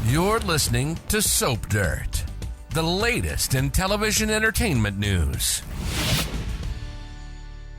You're listening to Soap Dirt, the latest in television entertainment news.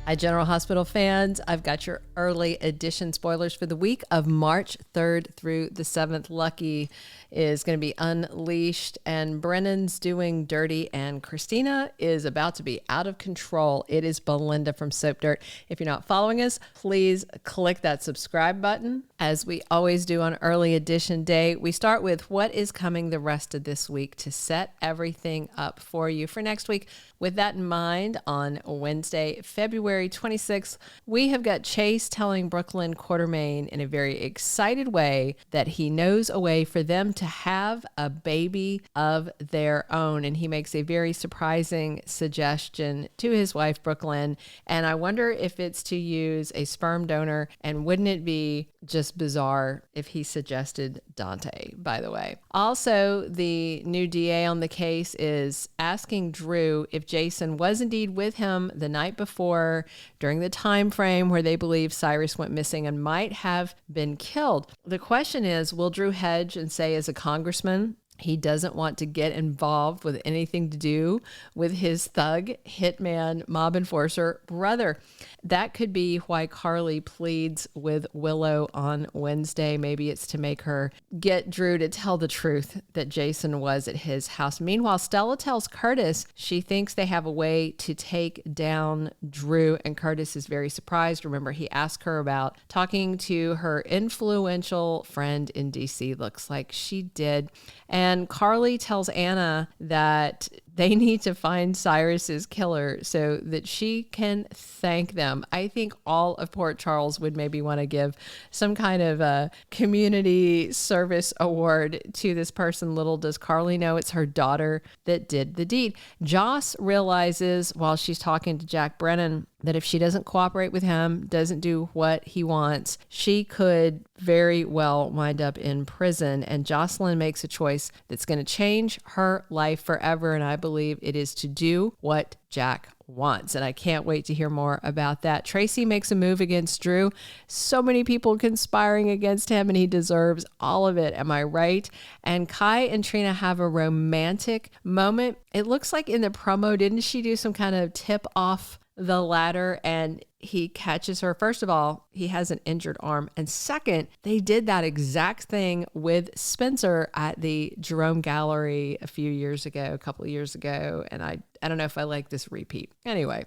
Hi, General Hospital fans. I've got your early edition spoilers for the week of March 3rd through the 7th. Lucky is going to be unleashed, and Brennan's doing dirty, and Kristina is about to be out of control. It is Belinda from Soap Dirt. If you're not following us, please click that subscribe button. As we always do on early edition day, we start with what is coming the rest of this week to set everything up for you for next week. With that in mind, on Wednesday, February 26th, we have got Chase telling Brook Lynn Quartermaine in a very excited way that he knows a way for them to have a baby of their own. And he makes a very surprising suggestion to his wife, Brook Lynn. And I wonder if it's to use a sperm donor. And wouldn't it be just bizarre if he suggested Dante, by the way. Also, the new DA on the case is asking Drew if Jason was indeed with him the night before during the time frame where they believe Cyrus went missing and might have been killed. The question is, will Drew hedge and say as a congressman he doesn't want to get involved with anything to do with his thug, hitman, mob enforcer brother? That could be why Carly pleads with Willow on Wednesday. Maybe it's to make her get Drew to tell the truth that Jason was at his house. Meanwhile, Stella tells Curtis she thinks they have a way to take down Drew, and Curtis is very surprised. Remember, he asked her about talking to her influential friend in DC. Looks like she did. And Carly tells Anna that they need to find Cyrus's killer so that she can thank them. I think all of Port Charles would maybe want to give some kind of a community service award to this person. Little does Carly know it's her daughter that did the deed. Joss realizes while she's talking to Jack Brennan that if she doesn't cooperate with him, doesn't do what he wants, she could very well wind up in prison. And Josslyn makes a choice that's going to change her life forever. And I believe it is to do what Jack wants. And I can't wait to hear more about that. Tracy makes a move against Drew. So many people conspiring against him, and he deserves all of it. Am I right? And Kai and Trina have a romantic moment. It looks like in the promo, didn't she do some kind of tip off the ladder, and he catches her? First of all, he has an injured arm. And second, they did that exact thing with Spencer at the Jerome Gallery a couple of years ago. And I don't know if I like this repeat. Anyway,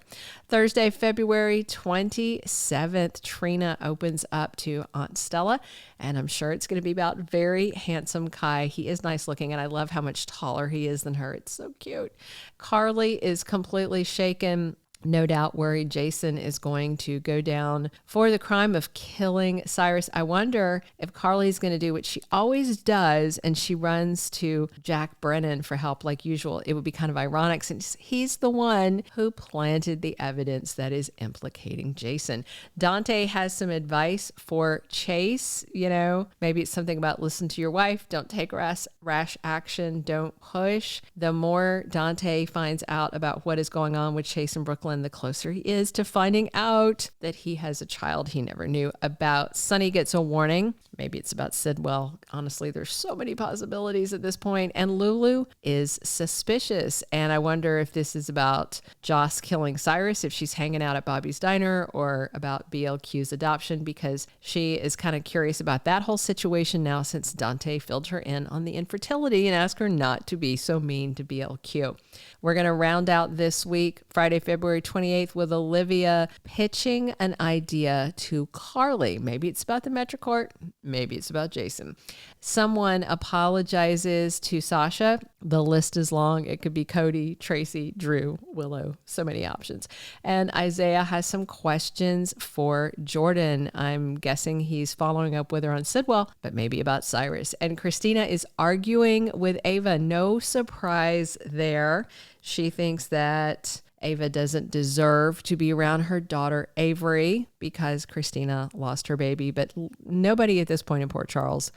Thursday, February 27th, Trina opens up to Aunt Stella. And I'm sure it's going to be about very handsome Kai. He is nice looking, and I love how much taller he is than her. It's so cute. Carly is completely shaken. No doubt worried Jason is going to go down for the crime of killing Cyrus. I wonder if Carly's going to do what she always does, and she runs to Jack Brennan for help like usual. It would be kind of ironic since he's the one who planted the evidence that is implicating Jason. Dante has some advice for Chase. Maybe it's something about listen to your wife, don't take rash action, don't push. The more Dante finds out about what is going on with Chase and Brooklyn, the closer he is to finding out that he has a child he never knew about. Sonny gets a warning. Maybe it's about Sidwell. Honestly, there's so many possibilities at this point. And Lulu is suspicious. And I wonder if this is about Joss killing Cyrus, if she's hanging out at Bobby's Diner, or about BLQ's adoption, because she is kind of curious about that whole situation now since Dante filled her in on the infertility and asked her not to be so mean to BLQ. We're going to round out this week, Friday, February 28th, with Olivia pitching an idea to Carly. Maybe it's about the Metro Court. Maybe it's about Jason. Someone apologizes to Sasha. The list is long. It could be Cody, Tracy, Drew, Willow, so many options. And Isaiah has some questions for Jordan. I'm guessing he's following up with her on Sidwell, but maybe about Cyrus. And Kristina is arguing with Ava. No surprise there. She thinks that Ava doesn't deserve to be around her daughter Avery because Kristina lost her baby, but nobody at this point in Port Charles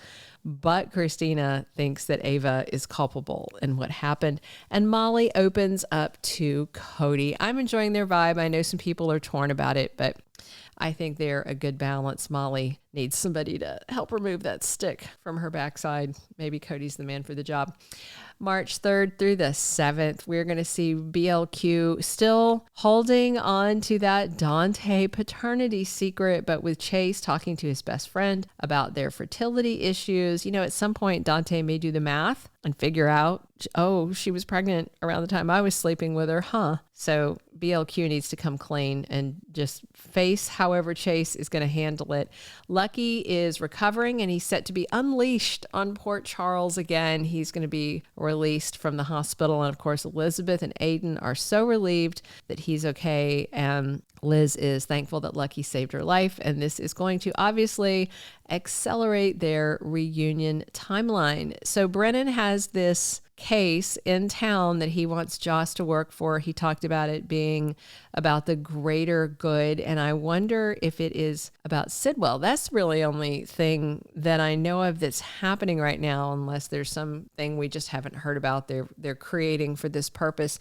but Kristina thinks that Ava is culpable in what happened. And Molly opens up to Cody. I'm enjoying their vibe. I know some people are torn about it, but I think they're a good balance. Molly needs somebody to help remove that stick from her backside. Maybe Cody's the man for the job. March 3rd through the 7th, we're going to see BLQ still holding on to that Dante paternity secret, but with Chase talking to his best friend about their fertility issues. You know, at some point, Dante may do the math and figure out, oh, she was pregnant around the time I was sleeping with her, huh? So BLQ needs to come clean and just face however Chase is going to handle it. Lucky is recovering and he's set to be unleashed on Port Charles again. He's going to be released from the hospital. And of course, Elizabeth and Aiden are so relieved that he's okay. And Liz is thankful that Lucky saved her life. And this is going to obviously accelerate their reunion timeline. So Brennan has this case in town that he wants Joss to work for. He talked about it being about the greater good, and I wonder if it is about Sidwell. That's really the only thing that I know of that's happening right now, unless there's something we just haven't heard about they're creating for this purpose.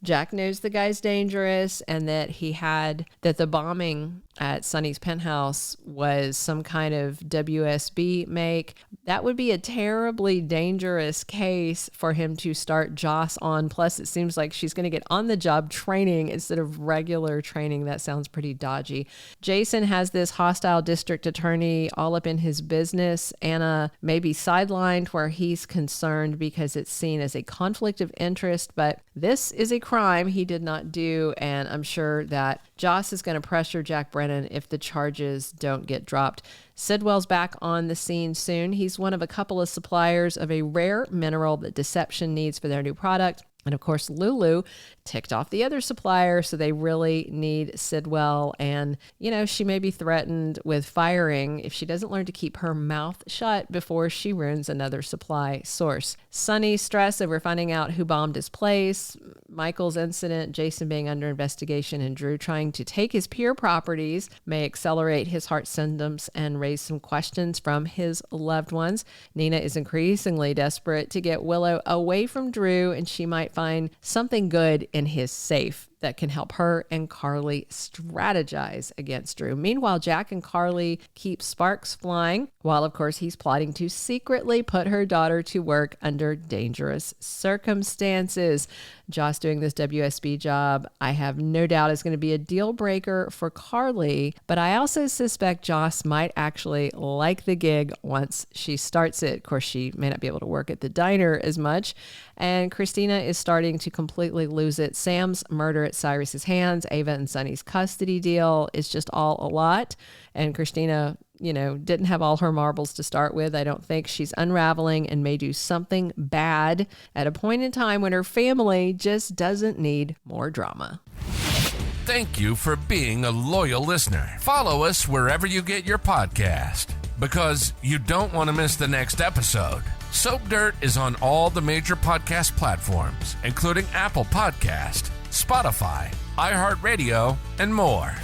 Jack knows the guy's dangerous and that the bombing at Sonny's penthouse was some kind of WSB make. That would be a terribly dangerous case for him to start Joss on. Plus, it seems like she's going to get on the job training instead of regular training. That sounds pretty dodgy. Jason has this hostile district attorney all up in his business. Anna may be sidelined where he's concerned because it's seen as a conflict of interest, but this is a crime he did not do, and I'm sure that Joss is going to pressure Jack Brennan if the charges don't get dropped. Sidwell's back on the scene soon. He's one of a couple of suppliers of a rare mineral that Deception needs for their new product. And of course, Lulu ticked off the other supplier, so they really need Sidwell. And, you know, she may be threatened with firing if she doesn't learn to keep her mouth shut before she ruins another supply source. Sonny's stress over finding out who bombed his place, Michael's incident, Jason being under investigation, and Drew trying to take his peer properties may accelerate his heart symptoms and raise some questions from his loved ones. Nina is increasingly desperate to get Willow away from Drew, and she might find something good in his safe that can help her and Carly strategize against Drew. Meanwhile, Jack and Carly keep sparks flying, while of course he's plotting to secretly put her daughter to work under dangerous circumstances. Joss doing this WSB job, I have no doubt is going to be a deal breaker for Carly, but I also suspect Joss might actually like the gig once she starts it. Of course, she may not be able to work at the diner as much. And Kristina is starting to completely lose it. Sam's murder at Cyrus's hands, Ava and Sonny's custody deal is just all a lot. And Kristina, you know, didn't have all her marbles to start with. I don't think she's unraveling and may do something bad at a point in time when her family just doesn't need more drama. Thank you for being a loyal listener. Follow us wherever you get your podcast, because you don't want to miss the next episode. Soap Dirt is on all the major podcast platforms, including Apple Podcast, Spotify, iHeartRadio, and more.